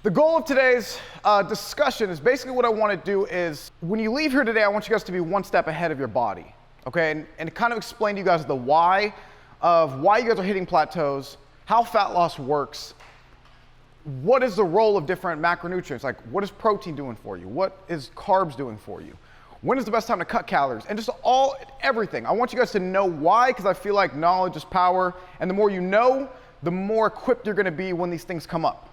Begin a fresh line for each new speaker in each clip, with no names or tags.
The goal of today's discussion is basically what I want to do is, when you leave here today, I want you guys to be one step ahead of your body, okay? And kind of explain to you guys the why of why you guys are hitting plateaus, how fat loss works, what is the role of different macronutrients, like what is protein doing for you, what is carbs doing for you, when is the best time to cut calories, and just everything. I want you guys to know why, because I feel like knowledge is power, and the more you know, the more equipped you're going to be when these things come up.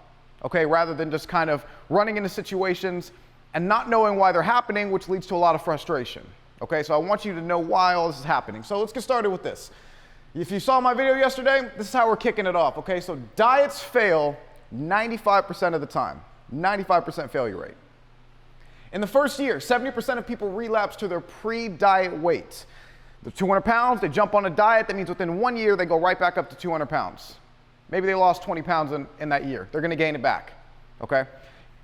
Okay, rather than just kind of running into situations and not knowing why they're happening, which leads to a lot of frustration. Okay, so I want you to know why all this is happening. So let's get started with this. If you saw my video yesterday, this is how we're kicking it off. Okay, so diets fail 95% of the time, 95% failure rate. In the first year, 70% of people relapse to their pre-diet weight. They're 200 pounds, they jump on a diet, that means within 1 year, they go right back up to 200 pounds. Maybe they lost 20 pounds in that year. They're going to gain it back, okay?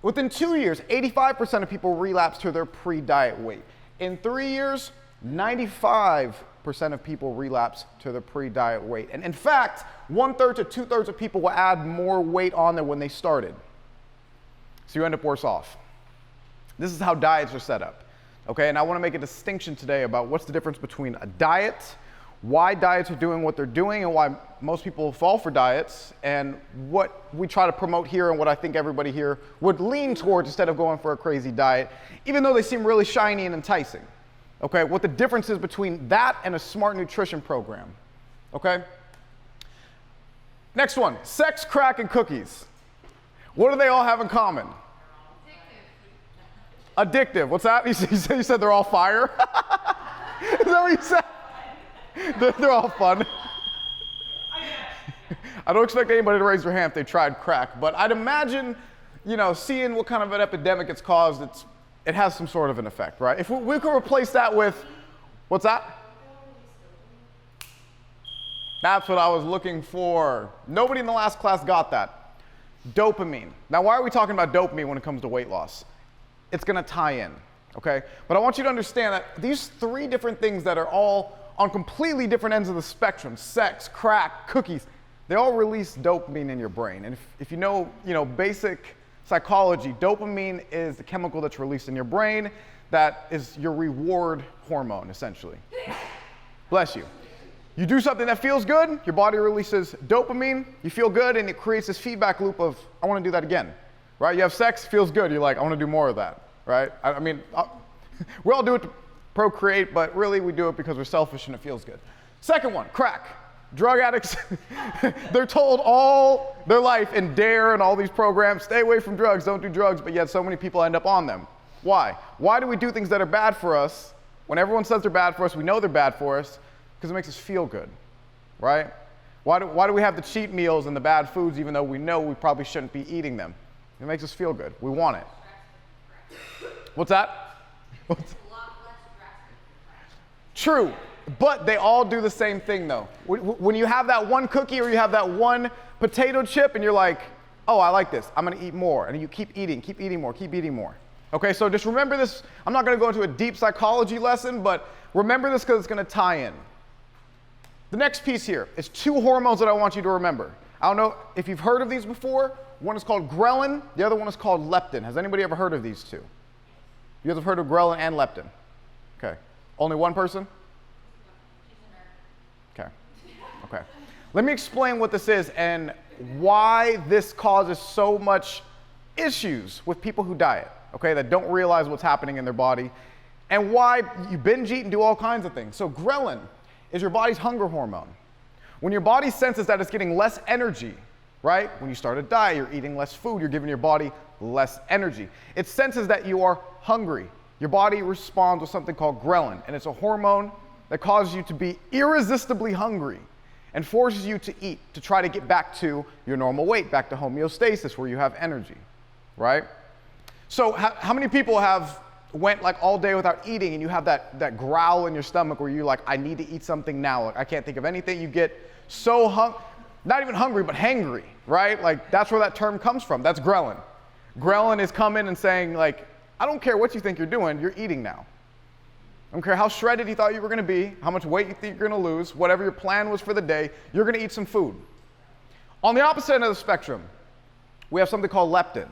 Within 2 years, 85% of people relapse to their pre-diet weight. In 3 years, 95% of people relapse to their pre-diet weight. And in fact, 1/3 to 2/3 of people will add more weight on there when they started. So you end up worse off. This is how diets are set up, okay? And I want to make a distinction today about what's the difference between a diet, why diets are doing what they're doing, and why most people fall for diets, and what we try to promote here and what I think everybody here would lean towards instead of going for a crazy diet, even though they seem really shiny and enticing. Okay, what the difference is between that and a smart nutrition program. Okay? Next one, sex, crack, and cookies. What do they all have in common? Addictive. What's that? You said they're all fire? Is that what you said? They're all fun. I don't expect anybody to raise their hand if they tried crack, but I'd imagine, seeing what kind of an epidemic it's caused, it has some sort of an effect, right? If we could replace that with, what's that? That's what I was looking for. Nobody in the last class got that. Dopamine. Now, why are we talking about dopamine when it comes to weight loss? It's going to tie in, okay? But I want you to understand that these three different things that are all on completely different ends of the spectrum, sex, crack, cookies, they all release dopamine in your brain. And if you know, basic psychology, dopamine is the chemical that's released in your brain that is your reward hormone, essentially. Bless you. You do something that feels good, your body releases dopamine, you feel good, and it creates this feedback loop of, I want to do that again, right? You have sex, feels good, you're like, I want to do more of that, right? We all do it to procreate, but really we do it because we're selfish and it feels good. Second one, crack. Drug addicts, they're told all their life in DARE and all these programs, stay away from drugs, don't do drugs, but yet so many people end up on them. Why? Why do we do things that are bad for us? When everyone says they're bad for us, we know they're bad for us because it makes us feel good, right? Why do we have the cheat meals and the bad foods even though we know we probably shouldn't be eating them? It makes us feel good. We want it. What's that? True, but they all do the same thing though. When you have that one cookie or you have that one potato chip and you're like, oh, I like this, I'm gonna eat more. And you keep eating more. Okay, so just remember this. I'm not gonna go into a deep psychology lesson, but remember this because it's gonna tie in. The next piece here is two hormones that I want you to remember. I don't know if you've heard of these before. One is called ghrelin, the other one is called leptin. Has anybody ever heard of these two? You guys have heard of ghrelin and leptin? Okay. Only one person? Okay. Let me explain what this is and why this causes so much issues with people who diet, okay, that don't realize what's happening in their body, and why you binge eat and do all kinds of things. So ghrelin is your body's hunger hormone. When your body senses that it's getting less energy, right? When you start a diet, you're eating less food, you're giving your body less energy. It senses that you are hungry. Your body responds with something called ghrelin, and it's a hormone that causes you to be irresistibly hungry and forces you to eat to try to get back to your normal weight, back to homeostasis where you have energy, right? So how many people have went like all day without eating and you have that growl in your stomach where you're like, I need to eat something now. Like, I can't think of anything. You get so not even hungry, but hangry, right? Like that's where that term comes from. That's ghrelin. Ghrelin is coming and saying like, I don't care what you think you're doing, you're eating now. I don't care how shredded you thought you were gonna be, how much weight you think you're gonna lose, whatever your plan was for the day, you're gonna eat some food. On the opposite end of the spectrum, we have something called leptin.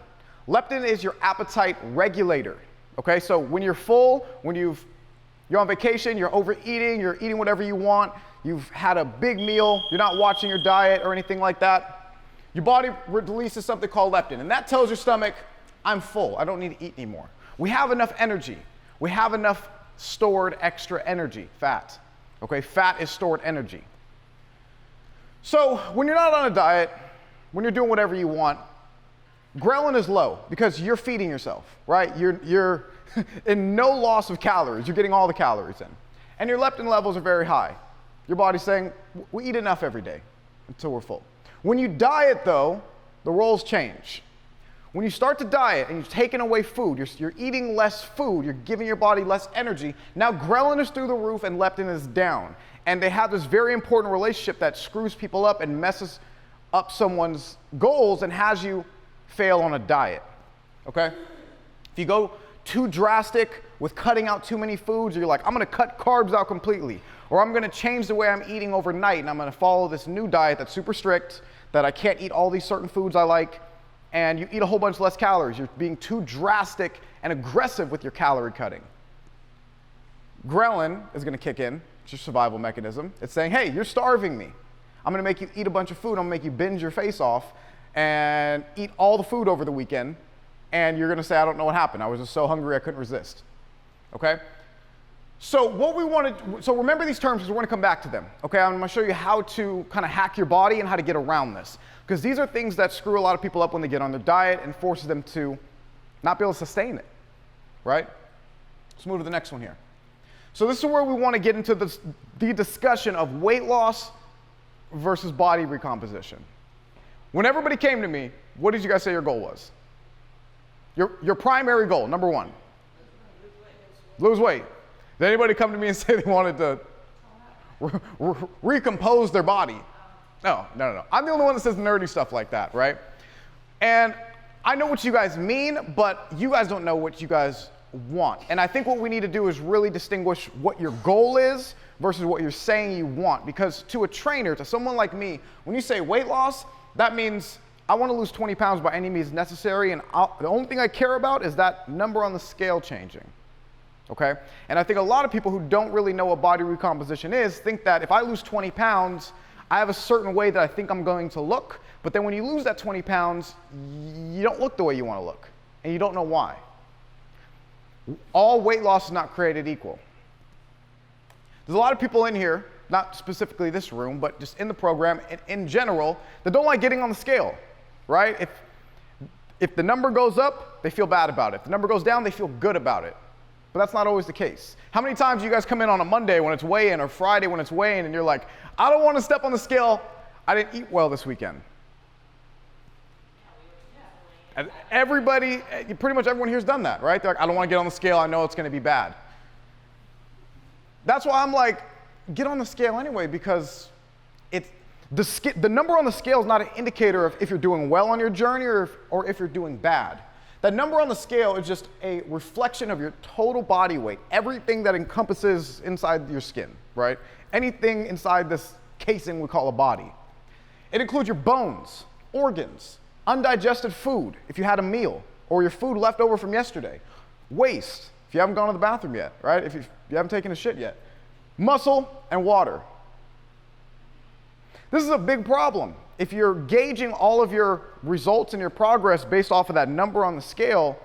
Leptin is your appetite regulator. Okay, so when you're full, when you're on vacation, you're overeating, you're eating whatever you want, you've had a big meal, you're not watching your diet or anything like that, your body releases something called leptin, and that tells your stomach, I'm full, I don't need to eat anymore. We have enough energy. We have enough stored extra energy, fat. Okay, fat is stored energy. So when you're not on a diet, when you're doing whatever you want, ghrelin is low because you're feeding yourself, right? You're in no loss of calories. You're getting all the calories in. And your leptin levels are very high. Your body's saying, we eat enough every day until we're full. When you diet, though, the roles change. When you start to diet and you're taking away food, you're eating less food, you're giving your body less energy, now ghrelin is through the roof and leptin is down. And they have this very important relationship that screws people up and messes up someone's goals and has you fail on a diet, okay? If you go too drastic with cutting out too many foods, or you're like, I'm gonna cut carbs out completely, or I'm gonna change the way I'm eating overnight, and I'm gonna follow this new diet that's super strict, that I can't eat all these certain foods I like, and you eat a whole bunch less calories. You're being too drastic and aggressive with your calorie cutting. Ghrelin is gonna kick in, it's your survival mechanism. It's saying, hey, you're starving me. I'm gonna make you eat a bunch of food, I'm gonna make you binge your face off, and eat all the food over the weekend, and you're gonna say, I don't know what happened. I was just so hungry I couldn't resist, okay? So so remember these terms because we're gonna come back to them, okay? I'm gonna show you how to kind of hack your body and how to get around this, because these are things that screw a lot of people up when they get on their diet and forces them to not be able to sustain it, right? Let's move to the next one here. So this is where we wanna get into the discussion of weight loss versus body recomposition. When everybody came to me, what did you guys say your goal was? Your primary goal, number one. Lose weight. Did anybody come to me and say they wanted to recompose their body? No. I'm the only one that says nerdy stuff like that, right? And I know what you guys mean, but you guys don't know what you guys want. And I think what we need to do is really distinguish what your goal is versus what you're saying you want. Because to a trainer, to someone like me, when you say weight loss, that means I want to lose 20 pounds by any means necessary, and the only thing I care about is that number on the scale changing, okay? And I think a lot of people who don't really know what body recomposition is think that if I lose 20 pounds, I have a certain way that I think I'm going to look, but then when you lose that 20 pounds, you don't look the way you want to look, and you don't know why. All weight loss is not created equal. There's a lot of people in here, not specifically this room, but just in the program in general, that don't like getting on the scale, right? If the number goes up, they feel bad about it. If the number goes down, they feel good about it. But that's not always the case. How many times do you guys come in on a Monday when it's weigh-in or Friday when it's weigh-in and you're like, I don't want to step on the scale, I didn't eat well this weekend. And everybody, pretty much everyone here's done that, right? They're like, I don't want to get on the scale, I know it's going to be bad. That's why I'm like, get on the scale anyway, because the number on the scale is not an indicator of if you're doing well on your journey or if you're doing bad. That number on the scale is just a reflection of your total body weight, everything that encompasses inside your skin, right? Anything inside this casing we call a body. It includes your bones, organs, undigested food, if you had a meal, or your food left over from yesterday, waste, if you haven't gone to the bathroom yet, right? If you haven't taken a shit yet, muscle, and water. This is a big problem. If you're gauging all of your results and your progress based off of that number on the scale,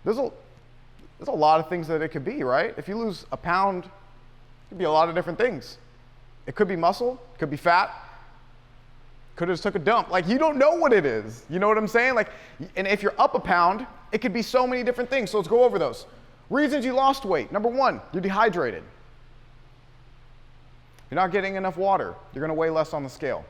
there's a lot of things that it could be, right? If you lose a pound, it could be a lot of different things. It could be muscle, it could be fat, could have just took a dump. Like, you don't know what it is. You know what I'm saying? Like, and if you're up a pound, it could be so many different things. So let's go over those. Reasons you lost weight. Number one, you're dehydrated. You're not getting enough water. You're going to weigh less on the scale.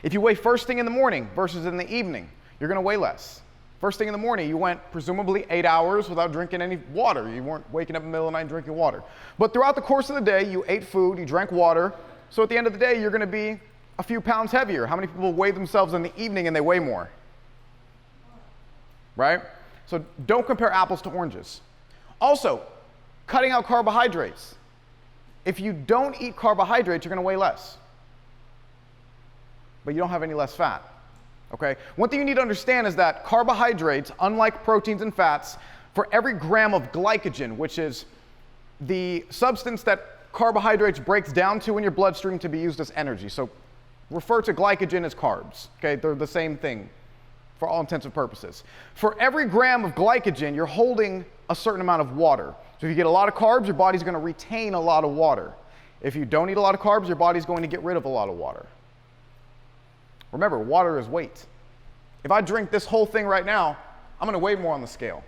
If you weigh first thing in the morning versus in the evening, you're going to weigh less. First thing in the morning, you went presumably 8 hours without drinking any water. You weren't waking up in the middle of the night and drinking water. But throughout the course of the day, you ate food, you drank water. So at the end of the day, you're going to be a few pounds heavier. How many people weigh themselves in the evening and they weigh more? Right? So don't compare apples to oranges. Also, cutting out carbohydrates. If you don't eat carbohydrates, you're going to weigh less. But you don't have any less fat. Okay? One thing you need to understand is that carbohydrates, unlike proteins and fats, for every gram of glycogen, which is the substance that carbohydrates breaks down to in your bloodstream to be used as energy. So refer to glycogen as carbs. Okay? They're the same thing for all intents and purposes. For every gram of glycogen, you're holding a certain amount of water. So if you get a lot of carbs, your body's going to retain a lot of water. If you don't eat a lot of carbs, your body's going to get rid of a lot of water. Remember, water is weight. If I drink this whole thing right now, I'm going to weigh more on the scale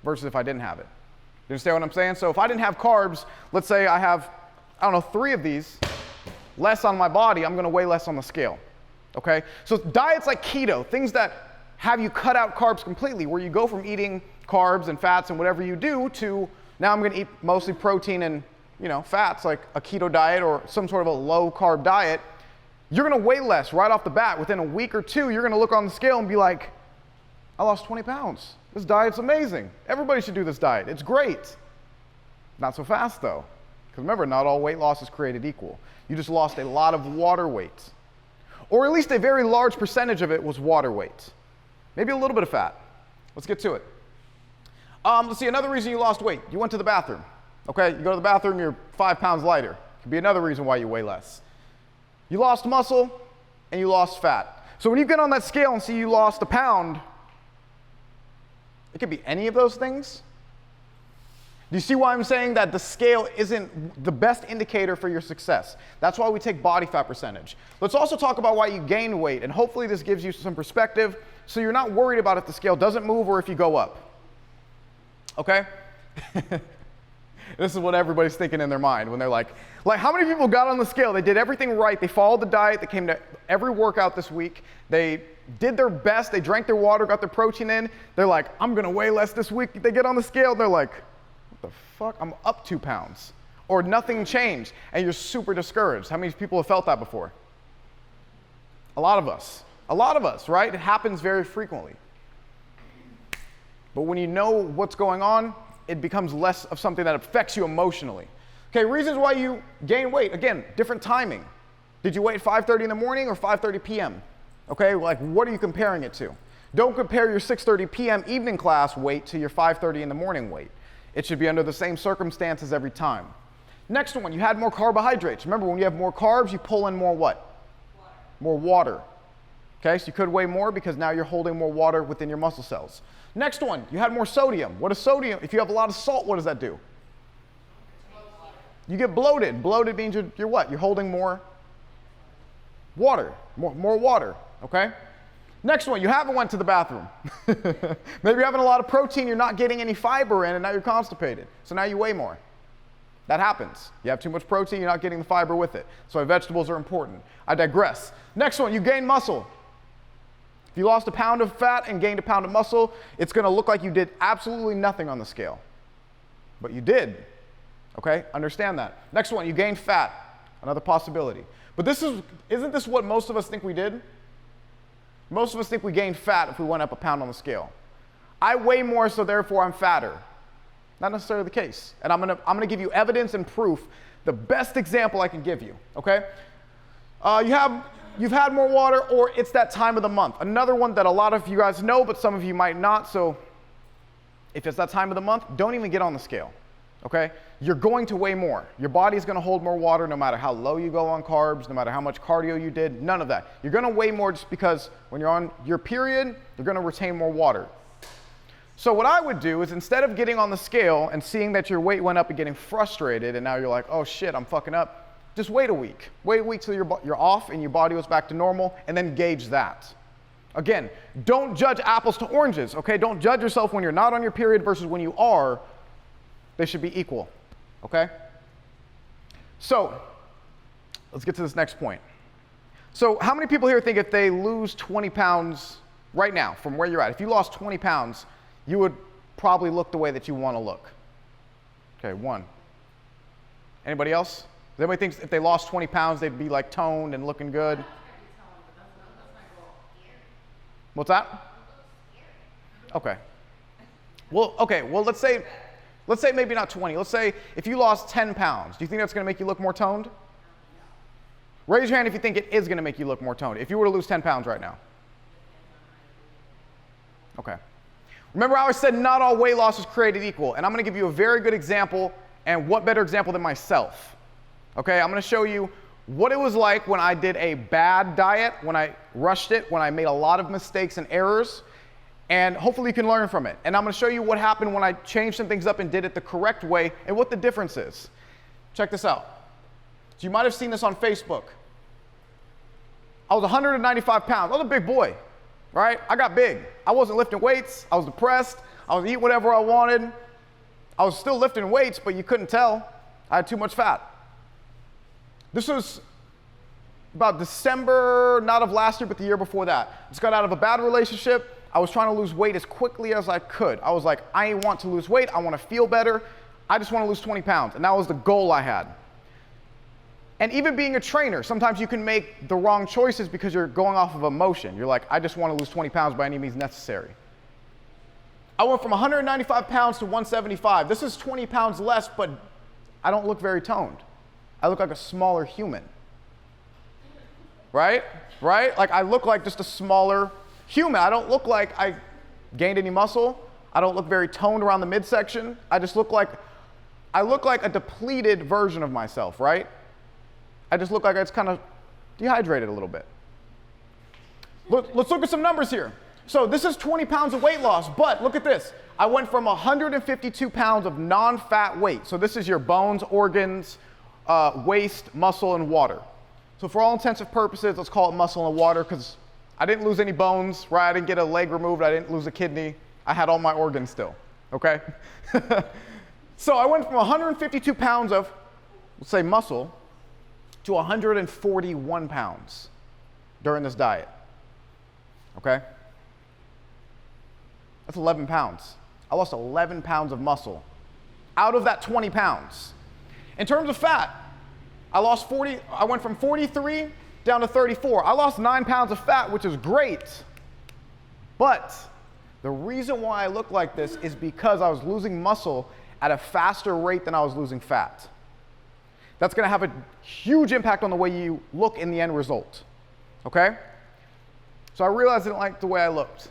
versus if I didn't have it. You understand what I'm saying? So if I didn't have carbs, let's say I have, 3 of these less on my body, I'm going to weigh less on the scale. Okay? So diets like keto, things that have you cut out carbs completely, where you go from eating carbs and fats and whatever you do to now I'm going to eat mostly protein and fats, like a keto diet or some sort of a low carb diet, you're going to weigh less right off the bat. Within a week or two, you're going to look on the scale and be like, I lost 20 pounds. This diet's amazing. Everybody should do this diet. It's great. Not so fast though, because remember, not all weight loss is created equal. You just lost a lot of water weight, or at least a very large percentage of it was water weight. Maybe a little bit of fat. Let's get to it. Let's see, another reason you lost weight. You went to the bathroom. Okay, you go to the bathroom, you're 5 pounds lighter. Could be another reason why you weigh less. You lost muscle and you lost fat. So when you get on that scale and see you lost a pound, it could be any of those things. Do you see why I'm saying that the scale isn't the best indicator for your success? That's why we take body fat percentage. Let's also talk about why you gain weight, and hopefully this gives you some perspective so you're not worried about if the scale doesn't move or if you go up. Okay? This is what everybody's thinking in their mind when they're like how many people got on the scale? They did everything right. They followed the diet. They came to every workout this week. They did their best. They drank their water, got their protein in. They're like, I'm going to weigh less this week. They get on the scale. They're like, what the fuck? I'm up 2 pounds. Or nothing changed. And you're super discouraged. How many people have felt that before? A lot of us. A lot of us, right? It happens very frequently. But when you know what's going on, it becomes less of something that affects you emotionally. Okay, reasons why you gain weight. Again, different timing. Did you weigh at 5:30 in the morning or 5:30 p.m.? Okay, like what are you comparing it to? Don't compare your 6:30 p.m. evening class weight to your 5:30 in the morning weight. It should be under the same circumstances every time. Next one, you had more carbohydrates. Remember, when you have more carbs, you pull in more what? Water. More water. Okay, so you could weigh more because now you're holding more water within your muscle cells. Next one, you had more sodium. What is sodium? If you have a lot of salt, what does that do? You get bloated. Bloated means you're what? You're holding more water, more water, okay? Next one, you haven't went to the bathroom. Maybe you're having a lot of protein, you're not getting any fiber in, and now you're constipated. So now you weigh more. That happens. You have too much protein, you're not getting the fiber with it. So vegetables are important. I digress. Next one, you gain muscle. If you lost a pound of fat and gained a pound of muscle, it's going to look like you did absolutely nothing on the scale. But you did. Okay? Understand that. Next one, you gained fat. Another possibility. But isn't this what most of us think we did? Most of us think we gained fat if we went up a pound on the scale. I weigh more, so therefore I'm fatter. Not necessarily the case. And I'm gonna give you evidence and proof, the best example I can give you. Okay? You've had more water, or it's that time of the month. Another one that a lot of you guys know, but some of you might not. So if it's that time of the month, don't even get on the scale. Okay? You're going to weigh more. Your body's going to hold more water no matter how low you go on carbs, no matter how much cardio you did, none of that. You're going to weigh more just because when you're on your period, you're going to retain more water. So what I would do is instead of getting on the scale and seeing that your weight went up and getting frustrated and now you're like, oh shit, I'm fucking up, just wait a week. Wait a week till you're off and your body goes back to normal, and then gauge that. Again, don't judge apples to oranges, okay? Don't judge yourself when you're not on your period versus when you are. They should be equal, okay? So, let's get to this next point. So, how many people here think if they lose 20 pounds right now from where you're at, if you lost 20 pounds, you would probably look the way that you want to look? Okay, one. Anybody else? Does anybody think if they lost 20 pounds, they'd be like toned and looking good? What's that? Okay. Well, let's say maybe not 20. Let's say if you lost 10 pounds, do you think that's going to make you look more toned? Raise your hand if you think it is going to make you look more toned, if you were to lose 10 pounds right now. Okay. Remember how I said not all weight loss is created equal, and I'm going to give you a very good example, and what better example than myself? Okay, I'm going to show you what it was like when I did a bad diet, when I rushed it, when I made a lot of mistakes and errors, and hopefully you can learn from it. And I'm going to show you what happened when I changed some things up and did it the correct way, and what the difference is. Check this out. So you might have seen this on Facebook. I was 195 pounds. I was a big boy, right? I got big. I wasn't lifting weights. I was depressed. I was eating whatever I wanted. I was still lifting weights, but you couldn't tell. I had too much fat. This was about December, not of last year, but the year before that. Just got out of a bad relationship. I was trying to lose weight as quickly as I could. I was like, I want to lose weight. I want to feel better. I just want to lose 20 pounds. And that was the goal I had. And even being a trainer, sometimes you can make the wrong choices because you're going off of emotion. You're like, I just want to lose 20 pounds by any means necessary. I went from 195 pounds to 175. This is 20 pounds less, but I don't look very toned. I look like a smaller human. Right? Right? Like I look like just a smaller human. I don't look like I gained any muscle. I don't look very toned around the midsection. I look like a depleted version of myself, right? I just look like it's kind of dehydrated a little bit. Let's look at some numbers here. So this is 20 pounds of weight loss, but look at this. I went from 152 pounds of non-fat weight. So this is your bones, organs, waste, muscle, and water. So for all intents and purposes, let's call it muscle and water because I didn't lose any bones, right? I didn't get a leg removed. I didn't lose a kidney. I had all my organs still, okay? So I went from 152 pounds of, let's say, muscle to 141 pounds during this diet, okay? That's 11 pounds. I lost 11 pounds of muscle out of that 20 pounds. In terms of fat, I went from 43 down to 34. I lost 9 pounds of fat, which is great. But the reason why I look like this is because I was losing muscle at a faster rate than I was losing fat. That's going to have a huge impact on the way you look in the end result, okay? So I realized I didn't like the way I looked.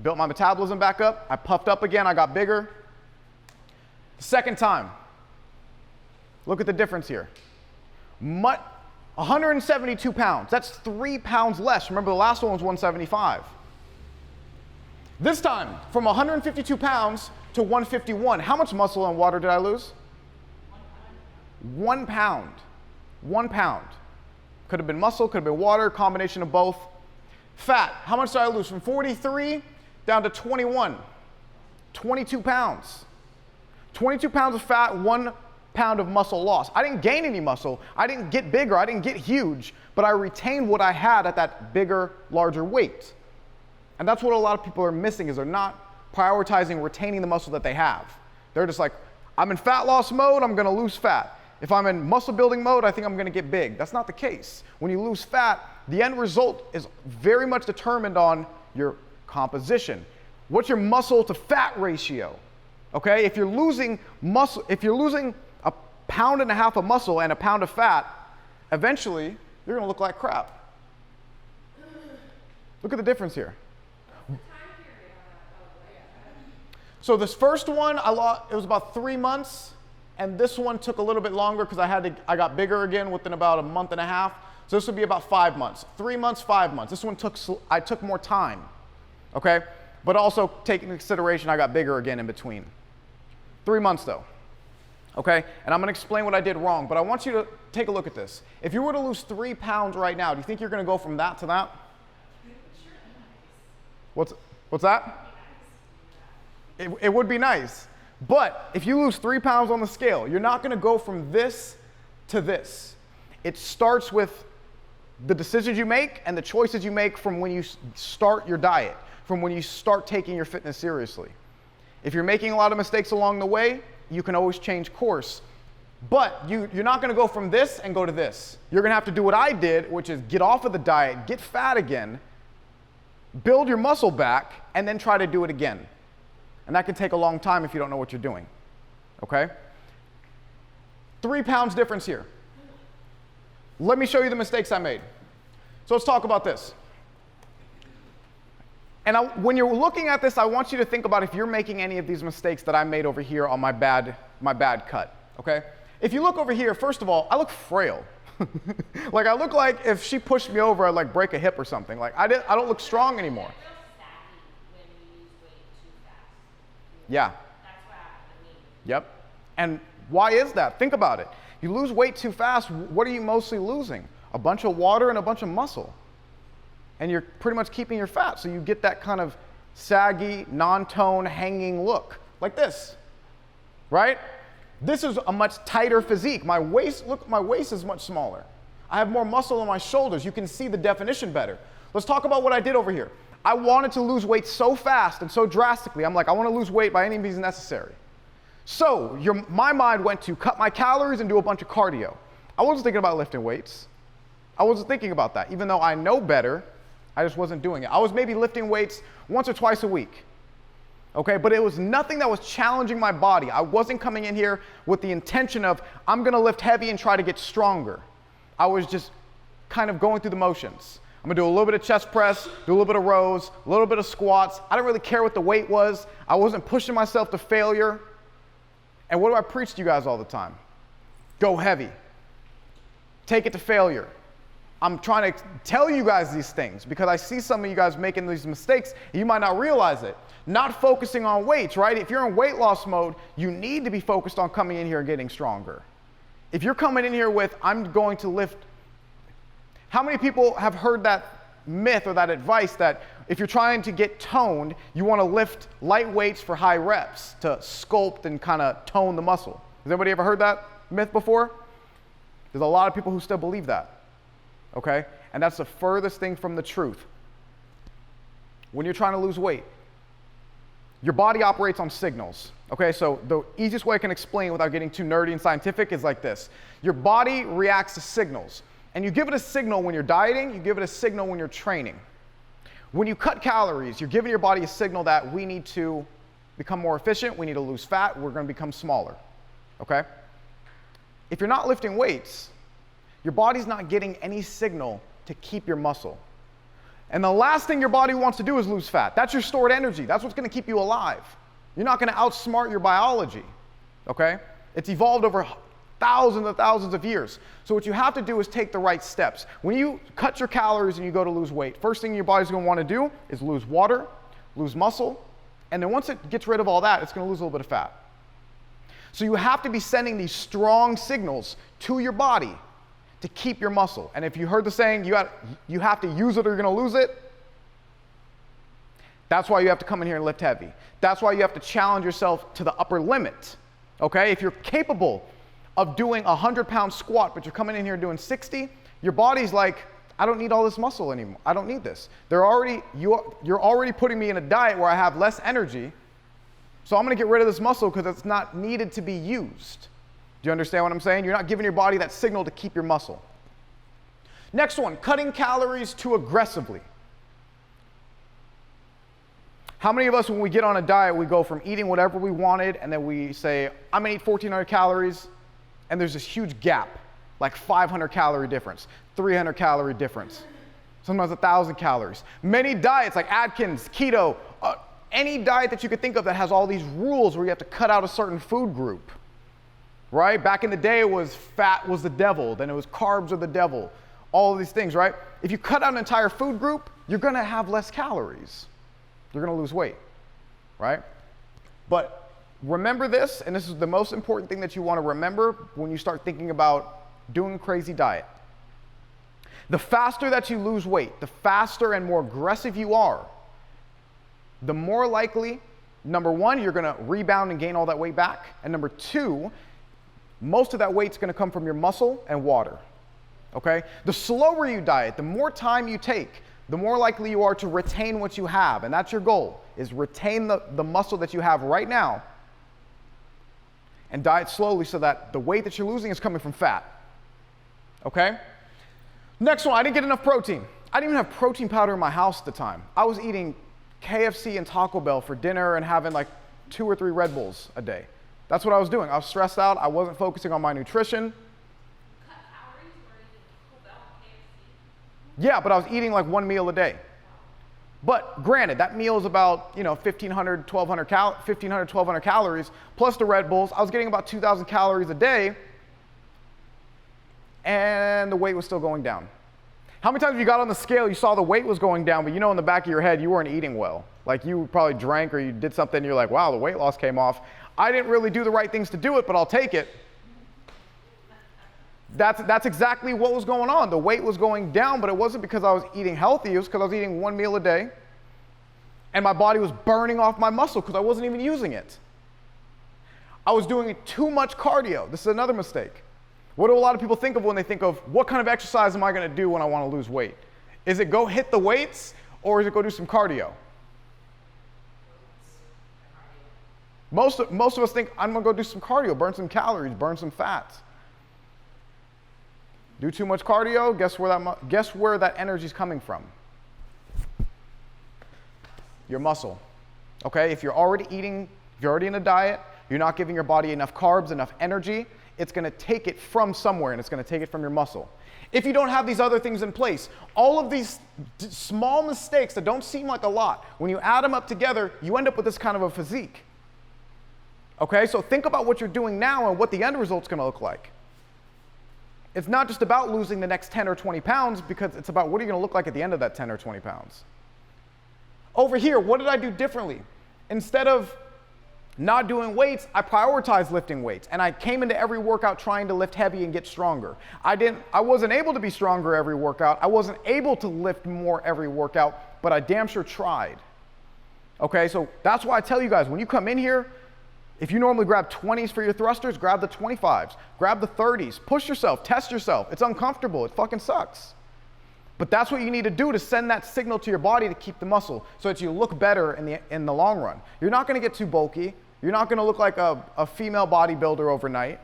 Built my metabolism back up. I puffed up again. I got bigger. Second time. Look at the difference here. 172 pounds. That's 3 pounds less. Remember, the last one was 175. This time, from 152 pounds to 151. How much muscle and water did I lose? 1 pound. 1 pound. Could have been muscle, could have been water, combination of both. Fat. How much did I lose? From 43 down to 21. 22 pounds. 22 pounds of fat, 1 pound of muscle loss. I didn't gain any muscle. I didn't get bigger. I didn't get huge. But I retained what I had at that bigger, larger weight. And that's what a lot of people are missing, is they're not prioritizing retaining the muscle that they have. They're just like, I'm in fat loss mode, I'm going to lose fat. If I'm in muscle building mode, I think I'm going to get big. That's not the case. When you lose fat, the end result is very much determined on your composition. What's your muscle to fat ratio? Okay? If you're losing muscle, if you're losing 1.5 pounds of muscle and 1 pound of fat, eventually you're going to look like crap. Look at the difference here. So this first one, it was about 3 months, and this one took a little bit longer because I got bigger again within about 1.5 months. So this would be about 5 months. 3 months, 5 months. This one I took more time, okay? But also take into consideration I got bigger again in between. 3 months though, okay? And I'm gonna explain what I did wrong, but I want you to take a look at this. If you were to lose 3 pounds right now, do you think you're gonna go from that to that? What's that? It would be nice. But if you lose 3 pounds on the scale, you're not gonna go from this to this. It starts with the decisions you make and the choices you make from when you start your diet, from when you start taking your fitness seriously. If you're making a lot of mistakes along the way, you can always change course. But you're not gonna go from this and go to this. You're gonna have to do what I did, which is get off of the diet, get fat again, build your muscle back, and then try to do it again. And that can take a long time if you don't know what you're doing, okay? 3 pounds difference here. Let me show you the mistakes I made. So let's talk about this. And when you're looking at this, I want you to think about if you're making any of these mistakes that I made over here on my bad cut, okay? If you look over here, first of all, I look frail. Like I look like if she pushed me over, I'd like break a hip or something. Like I don't look strong anymore. Yeah. Yep. And why is that? Think about it. You lose weight too fast, what are you mostly losing? A bunch of water and a bunch of muscle. And you're pretty much keeping your fat, so you get that kind of saggy, non-tone, hanging look, like this, right? This is a much tighter physique. My waist, look, my waist is much smaller. I have more muscle on my shoulders. You can see the definition better. Let's talk about what I did over here. I wanted to lose weight so fast and so drastically. I'm like, I want to lose weight by any means necessary. So my mind went to cut my calories and do a bunch of cardio. I wasn't thinking about lifting weights. I wasn't thinking about that. Even though I know better, I just wasn't doing it. I was maybe lifting weights once or twice a week. Okay, but it was nothing that was challenging my body. I wasn't coming in here with the intention of, I'm gonna lift heavy and try to get stronger. I was just kind of going through the motions. I'm gonna do a little bit of chest press, do a little bit of rows, a little bit of squats. I didn't really care what the weight was. I wasn't pushing myself to failure. And what do I preach to you guys all the time? Go heavy. Take it to failure. I'm trying to tell you guys these things because I see some of you guys making these mistakes and you might not realize it. Not focusing on weights, right? If you're in weight loss mode, you need to be focused on coming in here and getting stronger. If you're coming in here with, I'm going to lift, how many people have heard that myth or that advice that if you're trying to get toned, you want to lift light weights for high reps to sculpt and kind of tone the muscle? Has anybody ever heard that myth before? There's a lot of people who still believe that. Okay? And that's the furthest thing from the truth. When you're trying to lose weight, your body operates on signals. Okay, so the easiest way I can explain without getting too nerdy and scientific is like this. Your body reacts to signals. And you give it a signal when you're dieting, you give it a signal when you're training. When you cut calories, you're giving your body a signal that we need to become more efficient, we need to lose fat, we're going to become smaller. Okay? If you're not lifting weights, your body's not getting any signal to keep your muscle. And the last thing your body wants to do is lose fat. That's your stored energy. That's what's going to keep you alive. You're not going to outsmart your biology, okay? It's evolved over thousands and thousands of years. So what you have to do is take the right steps. When you cut your calories and you go to lose weight, first thing your body's going to want to do is lose water, lose muscle, and then once it gets rid of all that, it's going to lose a little bit of fat. So you have to be sending these strong signals to your body to keep your muscle. And if you heard the saying, you have to use it or you're going to lose it, that's why you have to come in here and lift heavy. That's why you have to challenge yourself to the upper limit, okay? If you're capable of doing a 100-pound squat, but you're coming in here doing 60, your body's like, I don't need all this muscle anymore. I don't need this. You're already putting me in a diet where I have less energy, so I'm going to get rid of this muscle because it's not needed to be used. Do you understand what I'm saying? You're not giving your body that signal to keep your muscle. Next one, cutting calories too aggressively. How many of us, when we get on a diet, we go from eating whatever we wanted, and then we say, I'm going to eat 1,400 calories, and there's this huge gap, like 500 calorie difference, 300 calorie difference, sometimes 1,000 calories. Many diets, like Atkins, keto, any diet that you could think of that has all these rules where you have to cut out a certain food group. Right? Back in the day, it was fat was the devil, then it was carbs are the devil, all of these things, right? If you cut out an entire food group, you're going to have less calories. You're going to lose weight, right? But remember this, and this is the most important thing that you want to remember when you start thinking about doing a crazy diet. The faster that you lose weight, the faster and more aggressive you are, the more likely, number one, you're going to rebound and gain all that weight back, and number two, most of that weight's going to come from your muscle and water, okay? The slower you diet, the more time you take, the more likely you are to retain what you have, and that's your goal, is retain the muscle that you have right now and diet slowly so that the weight that you're losing is coming from fat, okay? Next one, I didn't get enough protein. I didn't even have protein powder in my house at the time. I was eating KFC and Taco Bell for dinner and having like 2 or 3 Red Bulls a day. That's what I was doing. I was stressed out. I wasn't focusing on my nutrition.
Cut calories or eating Taco Bell and KFC?
Yeah, but I was eating like 1 meal a day. But granted, that meal is about 1,500, 1,200 calories, plus the Red Bulls. I was getting about 2,000 calories a day, and the weight was still going down. How many times have you got on the scale, you saw the weight was going down, but in the back of your head, you weren't eating well? Like you probably drank or you did something, and you're like, wow, the weight loss came off. I didn't really do the right things to do it, but I'll take it. That's exactly what was going on. The weight was going down, but it wasn't because I was eating healthy. It was because I was eating one meal a day, and my body was burning off my muscle because I wasn't even using it. I was doing too much cardio. This is another mistake. What do a lot of people think of when they think of what kind of exercise am I going to do when I want to lose weight? Is it go hit the weights, or is it go do some cardio? Most of us think, I'm going to go do some cardio, burn some calories, burn some fat. Do too much cardio, guess where that energy is coming from? Your muscle. Okay, if you're already eating, if you're already in a diet, you're not giving your body enough carbs, enough energy, it's going to take it from somewhere, and it's going to take it from your muscle. If you don't have these other things in place, all of these small mistakes that don't seem like a lot, when you add them up together, you end up with this kind of a physique. Okay, so think about what you're doing now and what the end result's going to look like. It's not just about losing the next 10 or 20 pounds, because it's about what are you going to look like at the end of that 10 or 20 pounds. Over here, what did I do differently? Instead of not doing weights, I prioritized lifting weights, and I came into every workout trying to lift heavy and get stronger. I wasn't able to be stronger every workout. I wasn't able to lift more every workout, but I damn sure tried. Okay, so that's why I tell you guys, when you come in here, if you normally grab 20s for your thrusters, grab the 25s, grab the 30s, push yourself, test yourself. It's uncomfortable, it fucking sucks. But that's what you need to do to send that signal to your body to keep the muscle so that you look better in the long run. You're not gonna get too bulky. You're not gonna look like a female bodybuilder overnight,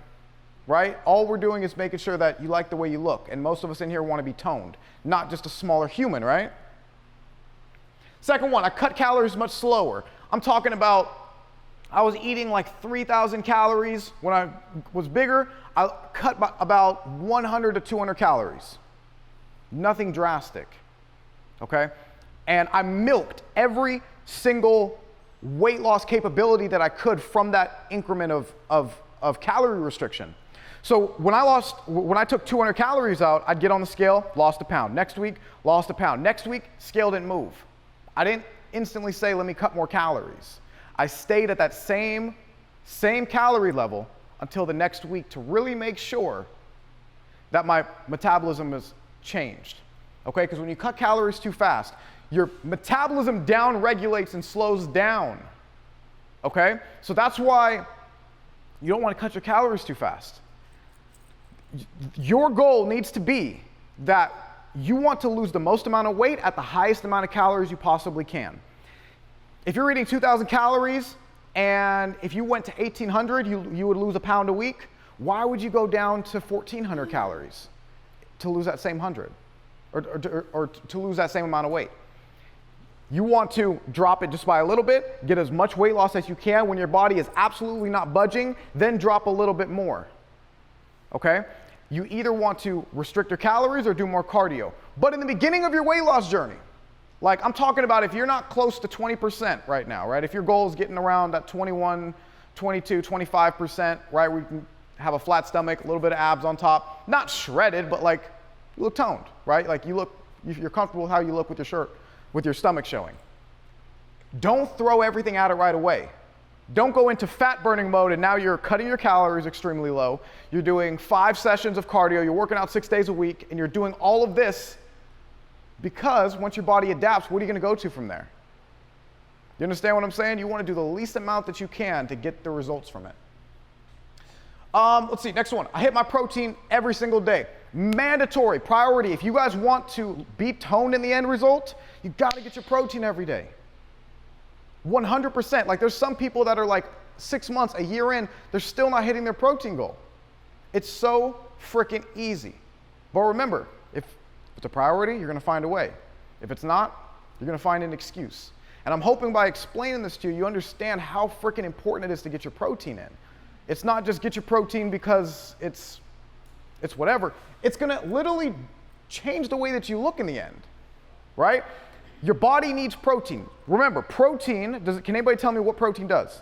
right? All we're doing is making sure that you like the way you look. And most of us in here wanna be toned, not just a smaller human, right? Second one, I cut calories much slower. I'm talking about, I was eating like 3,000 calories. When I was bigger, I cut about 100 to 200 calories. Nothing drastic, okay? And I milked every single weight loss capability that I could from that increment of calorie restriction. So when I took 200 calories out, I'd get on the scale, lost a pound. Next week, lost a pound. Next week, scale didn't move. I didn't instantly say, let me cut more calories. I stayed at that same calorie level until the next week to really make sure that my metabolism is changed. Okay, because when you cut calories too fast, your metabolism down regulates and slows down. Okay, so that's why you don't want to cut your calories too fast. Your goal needs to be that you want to lose the most amount of weight at the highest amount of calories you possibly can. If you're eating 2,000 calories and if you went to 1,800, you would lose a pound a week. Why would you go down to 1,400 calories to lose that same 100 or to lose that same amount of weight? You want to drop it just by a little bit, get as much weight loss as you can when your body is absolutely not budging, then drop a little bit more, okay? You either want to restrict your calories or do more cardio. But in the beginning of your weight loss journey, like I'm talking about if you're not close to 20% right now, right? If your goal is getting around that 21, 22, 25%, right? We can have a flat stomach, a little bit of abs on top, not shredded, but like you look toned, right? Like you're comfortable with how you look with your shirt, with your stomach showing. Don't throw everything at it right away. Don't go into fat burning mode and now you're cutting your calories extremely low. You're doing 5 sessions of cardio, you're working out 6 days a week, and you're doing all of this because once your body adapts, what are you going to go to from there? You understand what I'm saying? You want to do the least amount that you can to get the results from it. Let's see, next one. I hit my protein every single day. Mandatory, priority. If you guys want to be toned in the end result, you got to get your protein every day. 100%. Like there's some people that are like 6 months, a year in, they're still not hitting their protein goal. It's so freaking easy. But remember, if it's a priority, you're going to find a way. If it's not, you're going to find an excuse. And I'm hoping by explaining this to you, you understand how freaking important it is to get your protein in. It's not just get your protein because it's whatever. It's going to literally change the way that you look in the end, right? Your body needs protein. Remember, protein, can anybody tell me what protein does?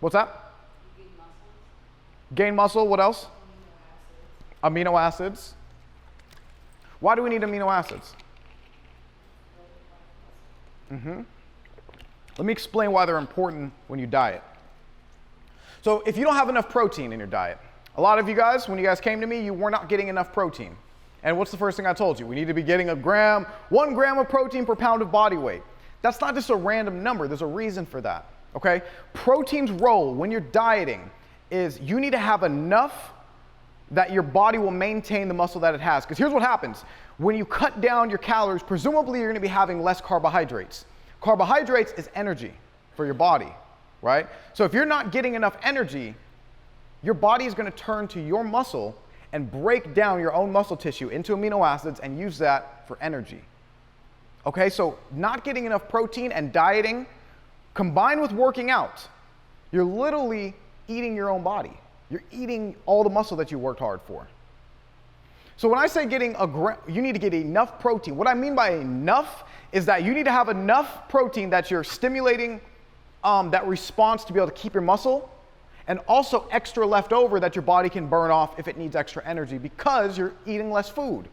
What's that? Gain muscle, what else? Amino acids. Why do we need amino acids? Let me explain why they're important when you diet. So if you don't have enough protein in your diet, a lot of you guys, when you guys came to me, you were not getting enough protein. And what's the first thing I told you? We need to be getting 1 gram of protein per pound of body weight. That's not just a random number. There's a reason for that, okay? Protein's role when you're dieting is you need to have enough that your body will maintain the muscle that it has. Because here's what happens. When you cut down your calories, presumably you're going to be having less carbohydrates. Carbohydrates is energy for your body, right? So if you're not getting enough energy, your body is going to turn to your muscle and break down your own muscle tissue into amino acids and use that for energy. Okay, so not getting enough protein and dieting combined with working out, you're literally eating your own body. You're eating all the muscle that you worked hard for. So when I say you need to get enough protein, what I mean by enough is that you need to have enough protein that you're stimulating that response to be able to keep your muscle, and also extra left over that your body can burn off if it needs extra energy because you're eating less food.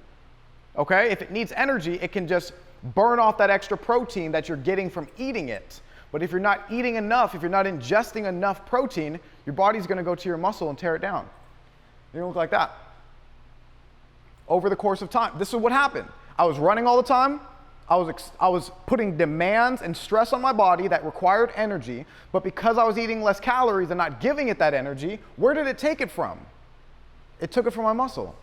Okay? If it needs energy, it can just burn off that extra protein that you're getting from eating it. But if you're not eating enough, if you're not ingesting enough protein, your body's going to go to your muscle and tear it down. You're going to look like that. Over the course of time. This is what happened. I was running all the time. I was putting demands and stress on my body that required energy, but because I was eating less calories and not giving it that energy, where did it take it from? It took it from my muscle.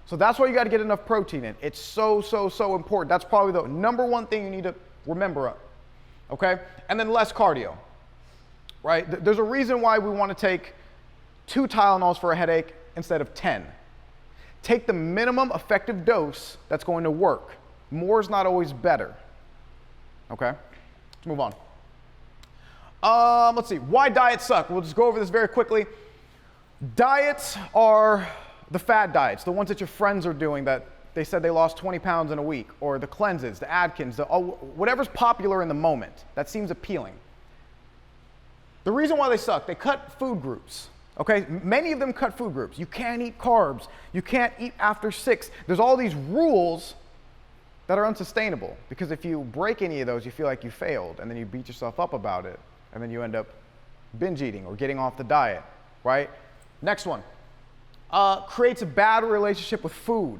So that's why you got to get enough protein in. It's so important. That's probably the number one thing you need to remember. Okay? And then less cardio, right? There's a reason why we want to take 2 Tylenols for a headache instead of 10. Take the minimum effective dose that's going to work. More is not always better. Okay? Let's move on. Let's see. Why diets suck? We'll just go over this very quickly. Diets are the fad diets, the ones that your friends are doing that they said they lost 20 pounds in a week, or the cleanses, the Atkins, whatever's popular in the moment that seems appealing. The reason why they suck, they cut food groups. Okay, many of them cut food groups. You can't eat carbs. You can't eat after 6. There's all these rules that are unsustainable, because if you break any of those, you feel like you failed, and then you beat yourself up about it, and then you end up binge eating or getting off the diet, right? Next one. Creates a bad relationship with food.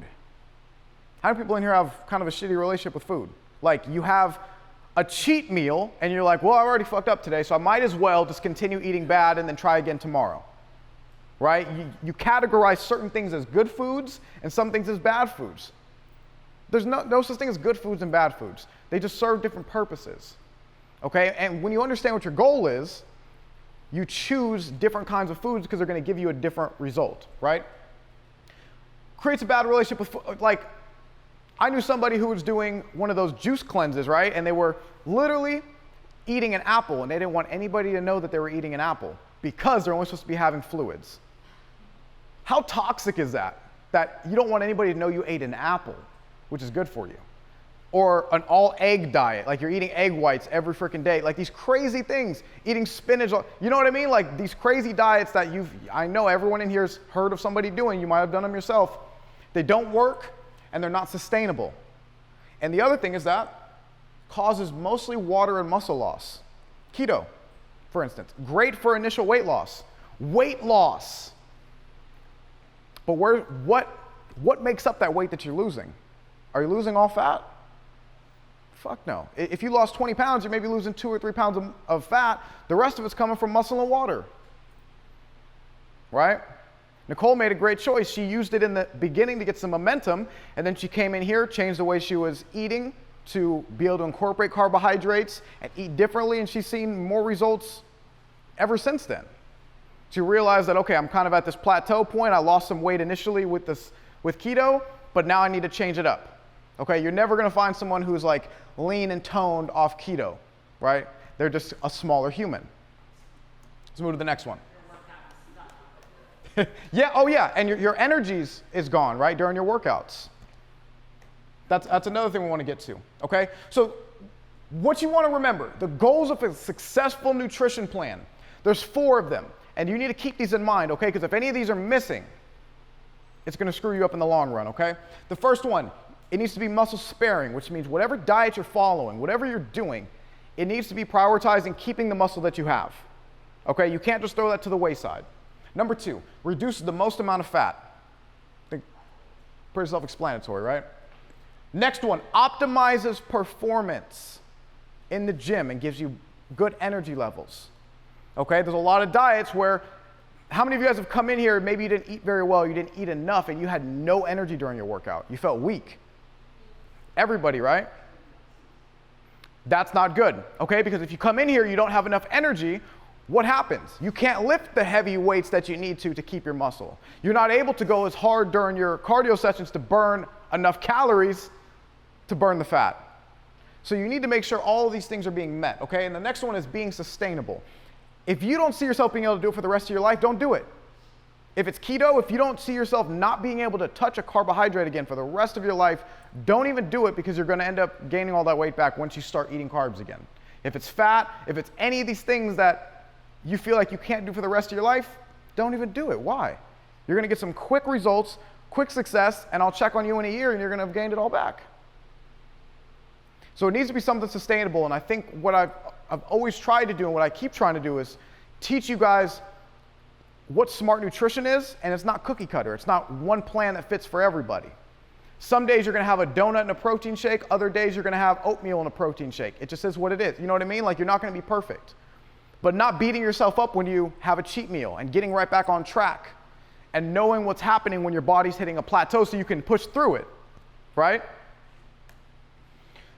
How many people in here have kind of a shitty relationship with food? Like you have a cheat meal, and you're like, well, I already fucked up today, so I might as well just continue eating bad and then try again tomorrow. Right? You categorize certain things as good foods and some things as bad foods. There's no such thing as good foods and bad foods. They just serve different purposes. Okay? And when you understand what your goal is, you choose different kinds of foods because they're going to give you a different result, right? Creates a bad relationship with food. Like, I knew somebody who was doing one of those juice cleanses, right? And they were literally eating an apple, and they didn't want anybody to know that they were eating an apple because they're only supposed to be having fluids. How toxic is that? That you don't want anybody to know you ate an apple, which is good for you. Or an all-egg diet, like you're eating egg whites every freaking day. Like these crazy things, eating spinach, you know what I mean? Like these crazy diets that I know everyone in here has heard of somebody doing, you might have done them yourself. They don't work, and they're not sustainable. And the other thing is that causes mostly water and muscle loss. Keto, for instance, great for initial weight loss. Weight loss. But what makes up that weight that you're losing? Are you losing all fat? Fuck no. If you lost 20 pounds, you may be losing 2 or 3 pounds of fat. The rest of it's coming from muscle and water. Right? Nicole made a great choice. She used it in the beginning to get some momentum, and then she came in here, changed the way she was eating to be able to incorporate carbohydrates and eat differently, and she's seen more results ever since then. She realized that, okay, I'm kind of at this plateau point. I lost some weight initially with keto, but now I need to change it up. Okay, you're never going to find someone who's like lean and toned off keto, right? They're just a smaller human. Let's move to the next one. Yeah, oh yeah, and your energy is gone, right, during your workouts. That's another thing we want to get to, okay? So what you want to remember, the goals of a successful nutrition plan, there's 4 of them, and you need to keep these in mind, okay? Because if any of these are missing, it's going to screw you up in the long run, okay? The first one, it needs to be muscle sparing, which means whatever diet you're following, whatever you're doing, it needs to be prioritizing keeping the muscle that you have, okay? You can't just throw that to the wayside. Number 2, reduces the most amount of fat. I think pretty self-explanatory, right? Next one, optimizes performance in the gym and gives you good energy levels. Okay, there's a lot of diets where, how many of you guys have come in here and maybe you didn't eat very well, you didn't eat enough, and you had no energy during your workout? You felt weak. Everybody, right? That's not good, okay? Because if you come in here, you don't have enough energy, what happens? You can't lift the heavy weights that you need to keep your muscle. You're not able to go as hard during your cardio sessions to burn enough calories to burn the fat. So you need to make sure all of these things are being met, okay? And the next one is being sustainable. If you don't see yourself being able to do it for the rest of your life, don't do it. If it's keto, if you don't see yourself not being able to touch a carbohydrate again for the rest of your life, don't even do it, because you're going to end up gaining all that weight back once you start eating carbs again. If it's fat, if it's any of these things that you feel like you can't do for the rest of your life, don't even do it. Why? You're going to get some quick results, quick success, and I'll check on you in a year and you're going to have gained it all back. So it needs to be something sustainable, and I think what I've always tried to do and what I keep trying to do is teach you guys what smart nutrition is, and it's not cookie cutter. It's not one plan that fits for everybody. Some days you're going to have a donut and a protein shake. Other days you're going to have oatmeal and a protein shake. It just is what it is. You know what I mean? Like, you're not going to be perfect. But not beating yourself up when you have a cheat meal and getting right back on track and knowing what's happening when your body's hitting a plateau so you can push through it, right?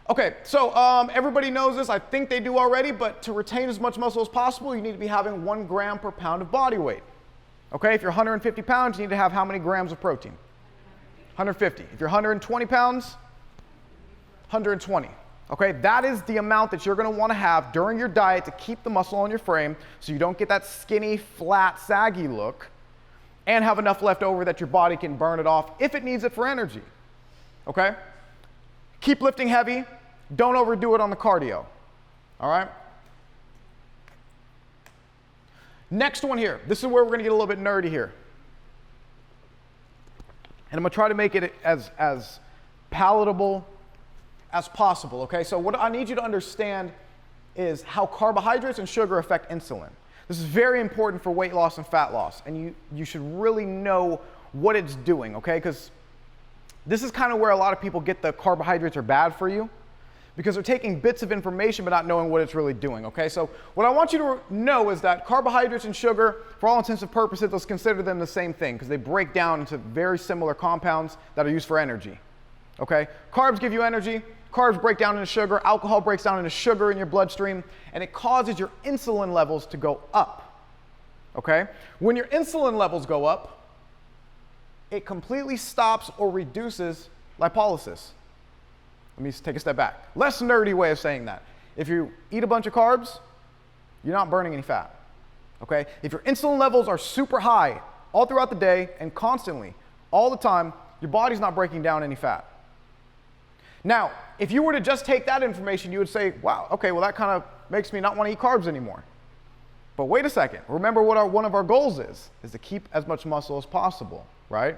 Okay, so everybody knows this. I think they do already, but to retain as much muscle as possible, you need to be having 1 gram per pound of body weight. Okay, if you're 150 pounds, you need to have how many grams of protein? 150. If you're 120 pounds, 120. Okay, that is the amount that you're going to want to have during your diet to keep the muscle on your frame so you don't get that skinny, flat, saggy look, and have enough left over that your body can burn it off if it needs it for energy. Okay? Keep lifting heavy. Don't overdo it on the cardio. All right? Next one here. This is where we're going to get a little bit nerdy here. And I'm going to try to make it as palatable as possible, okay? So what I need you to understand is how carbohydrates and sugar affect insulin. This is very important for weight loss and fat loss, and you should really know what it's doing, okay? Because this is kind of where a lot of people get the carbohydrates are bad for you, because they're taking bits of information but not knowing what it's really doing, okay? So what I want you to know is that carbohydrates and sugar, for all intents and purposes, let's consider them the same thing, because they break down into very similar compounds that are used for energy, okay? Carbs give you energy. Carbs break down into sugar. Alcohol breaks down into sugar in your bloodstream, and it causes your insulin levels to go up, okay? When your insulin levels go up, it completely stops or reduces lipolysis. Let me take a step back. Less nerdy way of saying that. If you eat a bunch of carbs, you're not burning any fat, okay? If your insulin levels are super high all throughout the day and constantly, all the time, your body's not breaking down any fat. Now, if you were to just take that information, you would say, wow, okay, well, that kind of makes me not want to eat carbs anymore. But wait a second. Remember what one of our goals is to keep as much muscle as possible, right?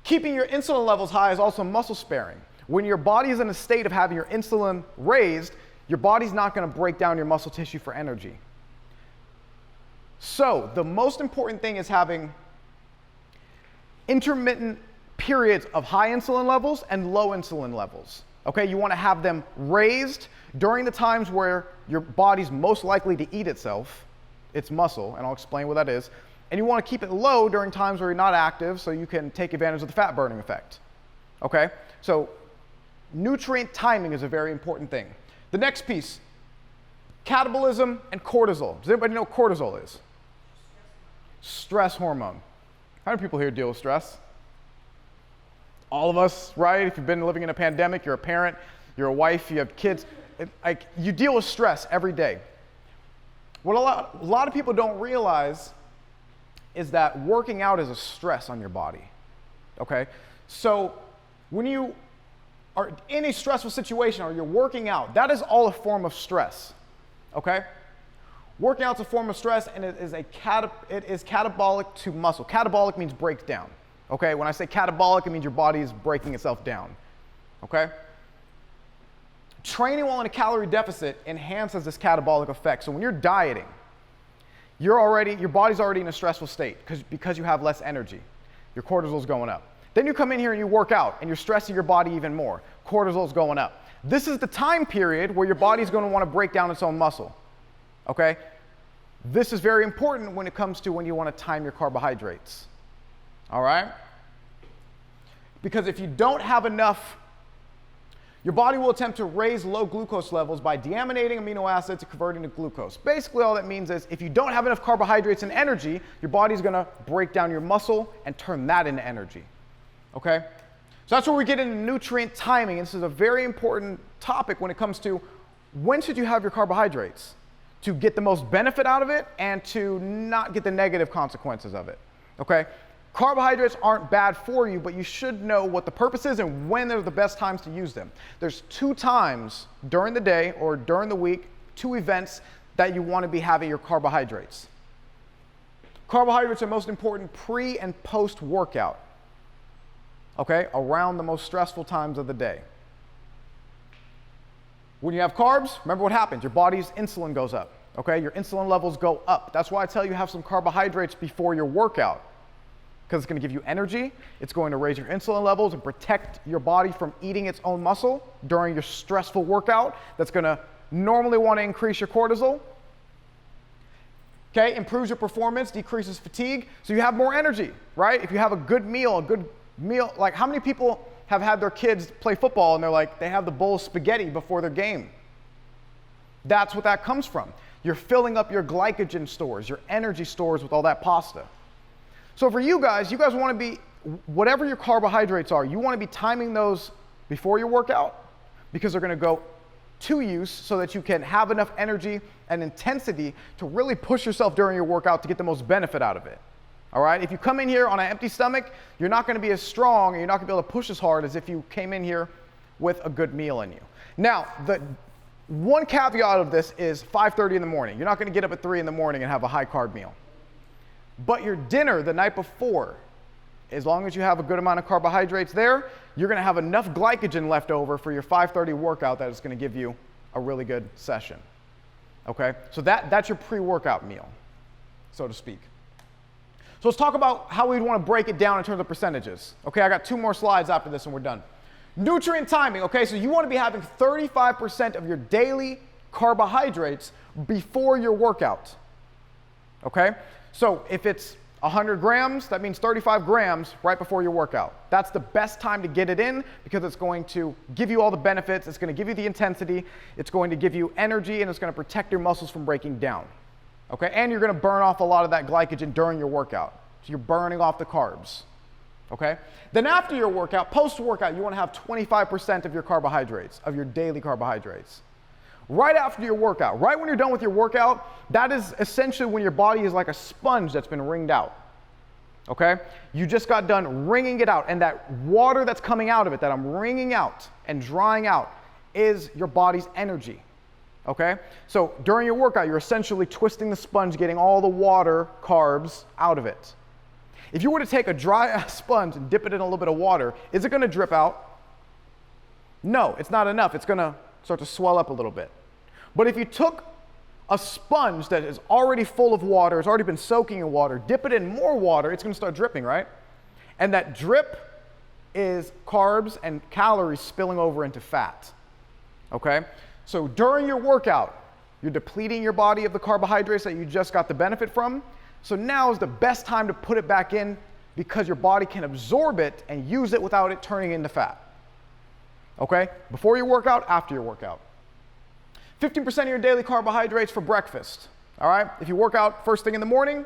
Keeping your insulin levels high is also muscle sparing. When your body is in a state of having your insulin raised, your body's not going to break down your muscle tissue for energy. So the most important thing is having intermittent periods of high insulin levels and low insulin levels. Okay, you want to have them raised during the times where your body's most likely to eat itself, its muscle, and I'll explain what that is. And you want to keep it low during times where you're not active so you can take advantage of the fat burning effect. Okay, so nutrient timing is a very important thing. The next piece, catabolism and cortisol. Does anybody know what cortisol is? Stress hormone. How many people here deal with stress? All of us, right? If you've been living in a pandemic, you're a parent, you're a wife, you have kids, you deal with stress every day. What a lot of people don't realize is that working out is a stress on your body, okay? So when you are in a stressful situation or you're working out, that is all a form of stress, okay? Working out is a form of stress, and it is catabolic to muscle. Catabolic means breaks down, okay? When I say catabolic, it means your body is breaking itself down, okay? Training while in a calorie deficit enhances this catabolic effect. So when you're dieting, your body's already in a stressful state because you have less energy. Your cortisol's going up. Then you come in here and you work out, and you're stressing your body even more. Cortisol's going up. This is the time period where your body's going to want to break down its own muscle, okay? This is very important when it comes to when you want to time your carbohydrates, all right? Because if you don't have enough, your body will attempt to raise low glucose levels by deaminating amino acids and converting to glucose. Basically, all that means is if you don't have enough carbohydrates and energy, your body's going to break down your muscle and turn that into energy. Okay? So that's where we get into nutrient timing. And this is a very important topic when it comes to when should you have your carbohydrates to get the most benefit out of it and to not get the negative consequences of it. Okay? Carbohydrates aren't bad for you, but you should know what the purpose is and when are the best times to use them. There's 2 times during the day or during the week, 2 events that you want to be having your carbohydrates. Carbohydrates are most important pre and post workout. Okay, around the most stressful times of the day. When you have carbs, remember what happens. Your body's insulin goes up, okay? Your insulin levels go up. That's why I tell you have some carbohydrates before your workout, because it's going to give you energy. It's going to raise your insulin levels and protect your body from eating its own muscle during your stressful workout. That's going to normally want to increase your cortisol. Okay, improves your performance, decreases fatigue, so you have more energy, right? If you have a good meal, like how many people have had their kids play football and they're like, they have the bowl of spaghetti before their game? That's what that comes from. You're filling up your glycogen stores, your energy stores with all that pasta. So for you guys want to be, whatever your carbohydrates are, you want to be timing those before your workout because they're going to go to use so that you can have enough energy and intensity to really push yourself during your workout to get the most benefit out of it. All right, if you come in here on an empty stomach, you're not going to be as strong and you're not going to be able to push as hard as if you came in here with a good meal in you. Now, the one caveat of this is 5:30 in the morning. You're not going to get up at 3 in the morning and have a high carb meal. But your dinner the night before, as long as you have a good amount of carbohydrates there, you're going to have enough glycogen left over for your 5:30 workout that is going to give you a really good session. Okay, so that's your pre-workout meal, so to speak. So let's talk about how we'd want to break it down in terms of percentages. Okay, I got 2 more slides after this and we're done. Nutrient timing, okay, so you want to be having 35% of your daily carbohydrates before your workout. Okay, so if it's 100 grams, that means 35 grams right before your workout. That's the best time to get it in because it's going to give you all the benefits, it's going to give you the intensity, it's going to give you energy, and it's going to protect your muscles from breaking down. Okay, and you're going to burn off a lot of that glycogen during your workout. So you're burning off the carbs. Okay? Then after your workout, post-workout, you want to have 25% of your carbohydrates, of your daily carbohydrates. Right after your workout, right when you're done with your workout, that is essentially when your body is like a sponge that's been wringed out. Okay? You just got done wringing it out, and that water that's coming out of it, that I'm wringing out and drying out, is your body's energy. Okay? So during your workout, you're essentially twisting the sponge, getting all the water, carbs out of it. If you were to take a dry sponge and dip it in a little bit of water, is it going to drip out? No, it's not enough. It's going to start to swell up a little bit. But if you took a sponge that is already full of water, it's already been soaking in water, dip it in more water, it's going to start dripping, right? And that drip is carbs and calories spilling over into fat. Okay? So during your workout, you're depleting your body of the carbohydrates that you just got the benefit from. So now is the best time to put it back in because your body can absorb it and use it without it turning into fat. Okay? Before your workout, after your workout. 15% of your daily carbohydrates for breakfast. All right? If you work out first thing in the morning,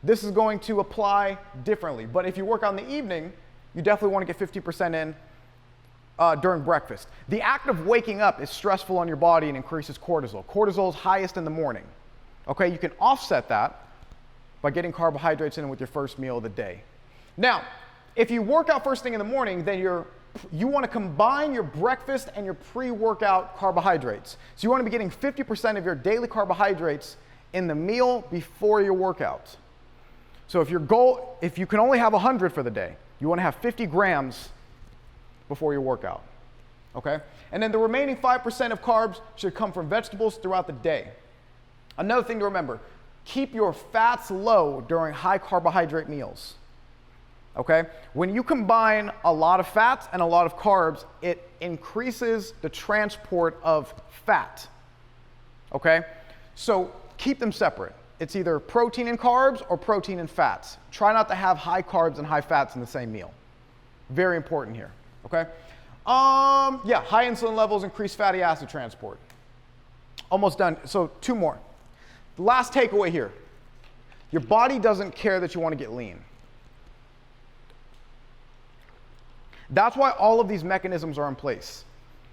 this is going to apply differently. But if you work out in the evening, you definitely want to get 50% in during breakfast. The act of waking up is stressful on your body and increases cortisol. Cortisol is highest in the morning. Okay, you can offset that by getting carbohydrates in with your first meal of the day. Now, if you work out first thing in the morning, then your you want to combine your breakfast and your pre-workout carbohydrates. So you want to be getting 50% of your daily carbohydrates in the meal before your workout. So if you can only have 100 for the day, you want to have 50 grams before your workout. Okay? And then the remaining 5% of carbs should come from vegetables throughout the day. Another thing to remember, keep your fats low during high carbohydrate meals. Okay? When you combine a lot of fats and a lot of carbs, it increases the transport of fat. Okay? So keep them separate. It's either protein and carbs or protein and fats. Try not to have high carbs and high fats in the same meal. Very important here. Okay? Yeah, high insulin levels increase fatty acid transport. Almost done. So 2 more. The last takeaway here. Your body doesn't care that you want to get lean. That's why all of these mechanisms are in place.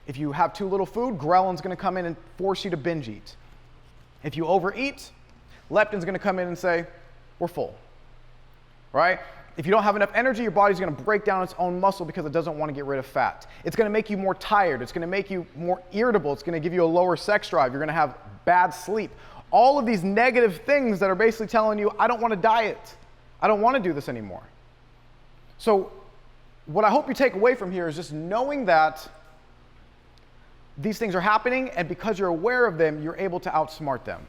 If you have too little food, ghrelin's going to come in and force you to binge eat. If you overeat, leptin's going to come in and say, we're full. Right? If you don't have enough energy, your body's going to break down its own muscle because it doesn't want to get rid of fat. It's going to make you more tired. It's going to make you more irritable. It's going to give you a lower sex drive. You're going to have bad sleep. All of these negative things that are basically telling you, I don't want to diet. I don't want to do this anymore. So what I hope you take away from here is just knowing that these things are happening, and because you're aware of them, you're able to outsmart them.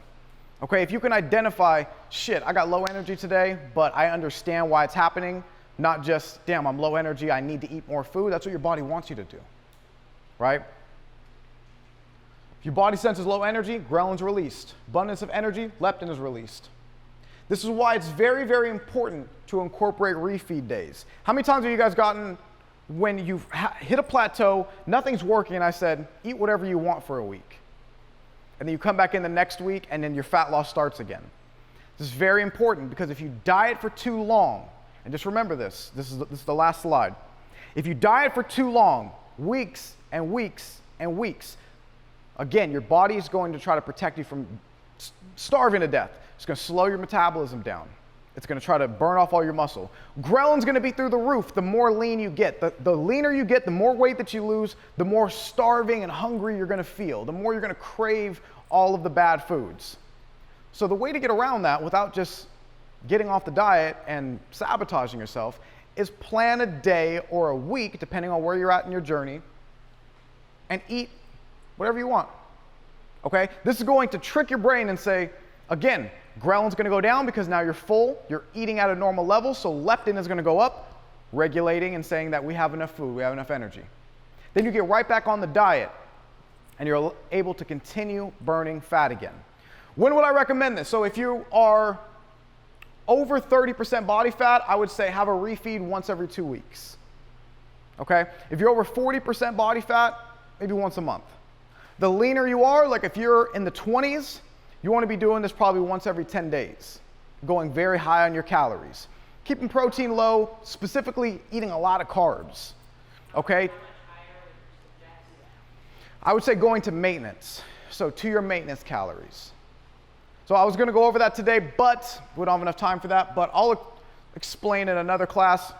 Okay, if you can identify, shit, I got low energy today, but I understand why it's happening, not just, damn, I'm low energy, I need to eat more food. That's what your body wants you to do, right? If your body senses low energy, ghrelin's released. Abundance of energy, leptin is released. This is why it's very, very important to incorporate refeed days. How many times have you guys gotten when you've hit a plateau, nothing's working, and I said, eat whatever you want for a week. And then you come back in the next week, and then your fat loss starts again. This is very important because if you diet for too long, and just remember this is the last slide. If you diet for too long, weeks and weeks and weeks, again, your body is going to try to protect you from starving to death. It's going to slow your metabolism down. It's going to try to burn off all your muscle. Ghrelin's going to be through the roof the more lean you get. The leaner you get, the more weight that you lose, the more starving and hungry you're going to feel, the more you're going to crave all of the bad foods. So the way to get around that without just getting off the diet and sabotaging yourself is plan a day or a week, depending on where you're at in your journey, and eat whatever you want. Okay? This is going to trick your brain and say, again, ghrelin's going to go down because now you're full, you're eating at a normal level, so leptin is going to go up, regulating and saying that we have enough food, we have enough energy. Then you get right back on the diet, and you're able to continue burning fat again. When would I recommend this? So if you are over 30% body fat, I would say have a refeed once every 2 weeks. Okay? If you're over 40% body fat, maybe once a month. The leaner you are, like if you're in the 20s, you want to be doing this probably once every 10 days, going very high on your calories. Keeping protein low, specifically eating a lot of carbs, okay? I would say going to maintenance, so to your maintenance calories. So I was going to go over that today, but we don't have enough time for that, but I'll explain in another class.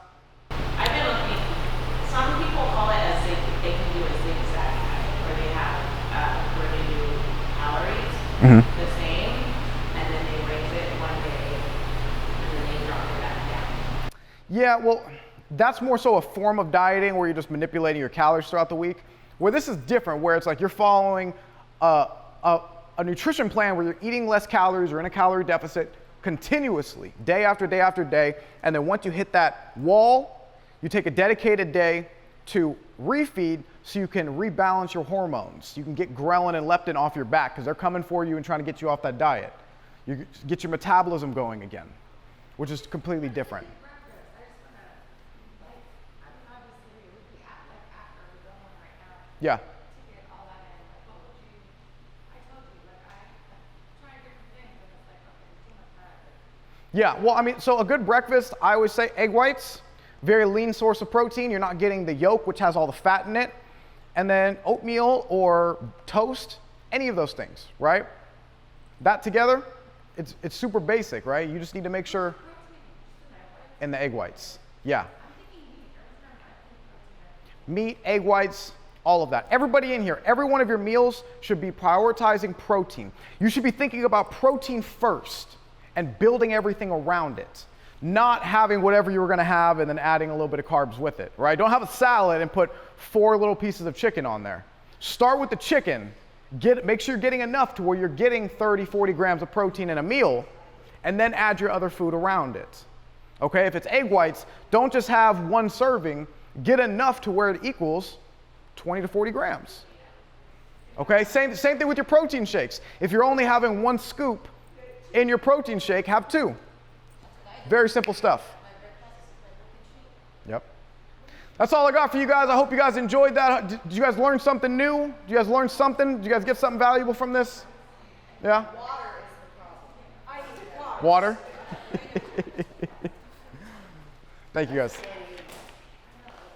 I've been looking, some people call it a they can do a zigzag diet, where they have, where they do calories. The same, and then they raise it one day, and then they drop it back down.
Yeah, well, that's more so a form of dieting where you're just manipulating your calories throughout the week. Where this is different, where it's like you're following a nutrition plan where you're eating less calories or in a calorie deficit continuously, day after day after day, and then once you hit that wall, you take a dedicated day to refeed so you can rebalance your hormones. You can get ghrelin and leptin off your back because they're coming for you and trying to get you off that diet. You get your metabolism going again, which is completely different. Yeah. Yeah, well, I mean, so a good breakfast, I always say egg whites, very lean source of protein. You're not getting the yolk, which has all the fat in it. And then oatmeal or toast, any of those things, right? That together, it's super basic, right? You just need to make sure in the egg whites. Yeah. meat, egg whites, all of that. Everybody in here, every one of your meals should be prioritizing protein. You should be thinking about protein first and building everything around it, not having whatever you were gonna have and then adding a little bit of carbs with it, right? Don't have a salad and put 4 little pieces of chicken on there. Start with the chicken, make sure you're getting enough to where you're getting 30, 40 grams of protein in a meal, and then add your other food around it. Okay, if it's egg whites, don't just have 1 serving, get enough to where it equals 20 to 40 grams. Okay, same thing with your protein shakes. If you're only having 1 scoop in your protein shake, have 2. Very simple stuff. Yep. That's all I got for you guys. I hope you guys enjoyed that. Did you guys learn something new? Did you guys learn something? Did you guys get something valuable from this? Yeah? Water? Thank you guys.